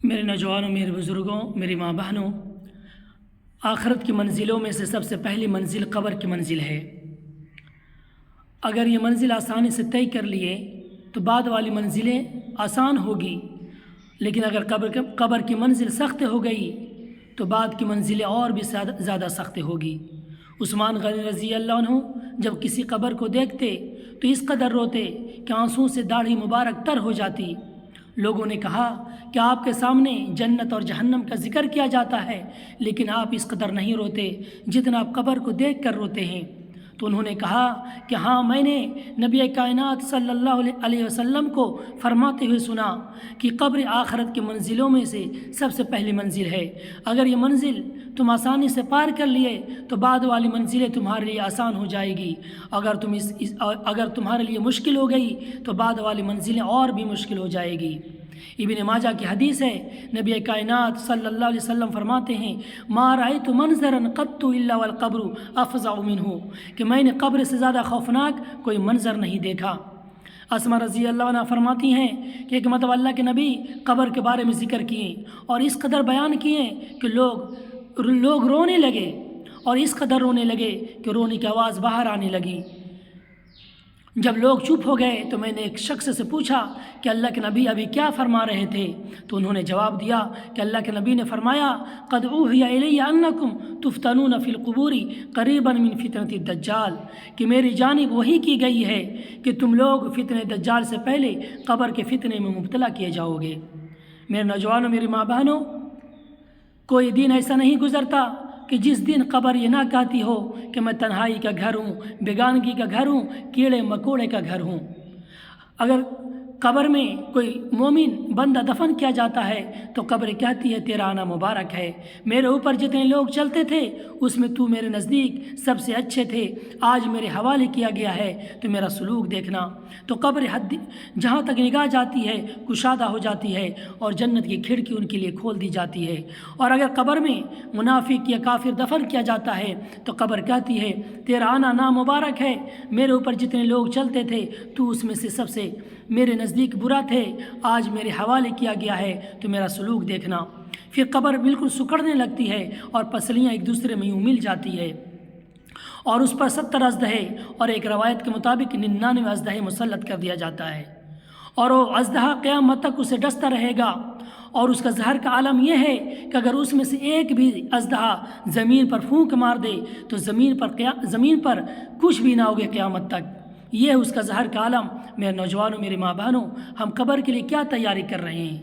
میرے نوجوانوں، میرے بزرگوں، میری ماں بہنوں، آخرت کی منزلوں میں سے سب سے پہلی منزل قبر کی منزل ہے۔ اگر یہ منزل آسانی سے طے کر لیے تو بعد والی منزلیں آسان ہوگی، لیکن اگر قبر کی منزل سخت ہو گئی تو بعد کی منزلیں اور بھی زیادہ سخت ہوگی۔ عثمان غنی رضی اللہ عنہ جب کسی قبر کو دیکھتے تو اس قدر روتے کہ آنسوں سے داڑھی مبارک تر ہو جاتی۔ لوگوں نے کہا کہ آپ کے سامنے جنت اور جہنم کا ذکر کیا جاتا ہے، لیکن آپ اس قدر نہیں روتے جتنا آپ قبر کو دیکھ کر روتے ہیں۔ تو انہوں نے کہا کہ ہاں، میں نے نبی کائنات صلی اللہ علیہ وسلم کو فرماتے ہوئے سنا کہ قبر آخرت کی منزلوں میں سے سب سے پہلی منزل ہے۔ اگر یہ منزل تم آسانی سے پار کر لیے تو بعد والی منزلیں تمہارے لیے آسان ہو جائے گی، اگر تمہارے لیے مشکل ہو گئی تو بعد والی منزلیں اور بھی مشکل ہو جائے گی۔ ابن ماجہ کی حدیث ہے، نبی کائنات صلی اللہ علیہ وسلم فرماتے ہیں، ما رأیت منظرا قط الا والقبر افظع منہ، کہ میں نے قبر سے زیادہ خوفناک کوئی منظر نہیں دیکھا۔ اسما رضی اللہ عنہ فرماتی ہیں کہ ایک مرتبہ اللہ کے نبی قبر کے بارے میں ذکر کیے اور اس قدر بیان کیے کہ لوگ رونے لگے، اور اس قدر رونے لگے کہ رونے کی آواز باہر آنے لگی۔ جب لوگ چپ ہو گئے تو میں نے ایک شخص سے پوچھا کہ اللہ کے نبی ابھی کیا فرما رہے تھے؟ تو انہوں نے جواب دیا کہ اللہ کے نبی نے فرمایا، قد اوحی الی انکم تفتنون فی القبور قریبا من فتنۃ الدجال، کہ میری جانب وحی کی گئی ہے کہ تم لوگ فتنہ دجال سے پہلے قبر کے فتنے میں مبتلا کیے جاؤ گے۔ میرے نوجوانوں، میری ماں بہنوں، کوئی دن ایسا نہیں گزرتا کہ جس دن قبر یہ نہ کہتی ہو کہ میں تنہائی کا گھر ہوں، بیگانگی کا گھر ہوں، کیڑے مکوڑے کا گھر ہوں۔ اگر قبر میں کوئی مومن بندہ دفن کیا جاتا ہے تو قبر کہتی ہے، تیرا آنا مبارک ہے، میرے اوپر جتنے لوگ چلتے تھے اس میں تو میرے نزدیک سب سے اچھے تھے، آج میرے حوالے کیا گیا ہے تو میرا سلوک دیکھنا۔ تو قبر جہاں تک نگاہ جاتی ہے کشادہ ہو جاتی ہے اور جنت کی کھڑکی ان کے لیے کھول دی جاتی ہے۔ اور اگر قبر میں منافق یا کافر دفن کیا جاتا ہے تو قبر کہتی ہے، تیرا آنا نامبارک ہے، میرے اوپر جتنے لوگ چلتے تھے تو اس میں سے سب سے میرے نزدیک برا تھے، آج میرے حوالے کیا گیا ہے تو میرا سلوک دیکھنا۔ پھر قبر بالکل سکڑنے لگتی ہے اور پسلیاں ایک دوسرے میں یوں مل جاتی ہے، اور اس پر 70 اژدہے اور ایک روایت کے مطابق 99 اژدہے مسلط کر دیا جاتا ہے، اور وہ اژدہا قیامت تک اسے ڈستا رہے گا۔ اور اس کا زہر کا عالم یہ ہے کہ اگر اس میں سے ایک بھی اژدہا زمین پر پھونک مار دے تو زمین پر کچھ بھی نہ ہوگے قیامت تک۔ یہ ہے اس کا زہر کا عالم۔ میرے نوجوانوں، میری ماں بہنوں، ہم قبر کے لیے کیا تیاری کر رہے ہیں؟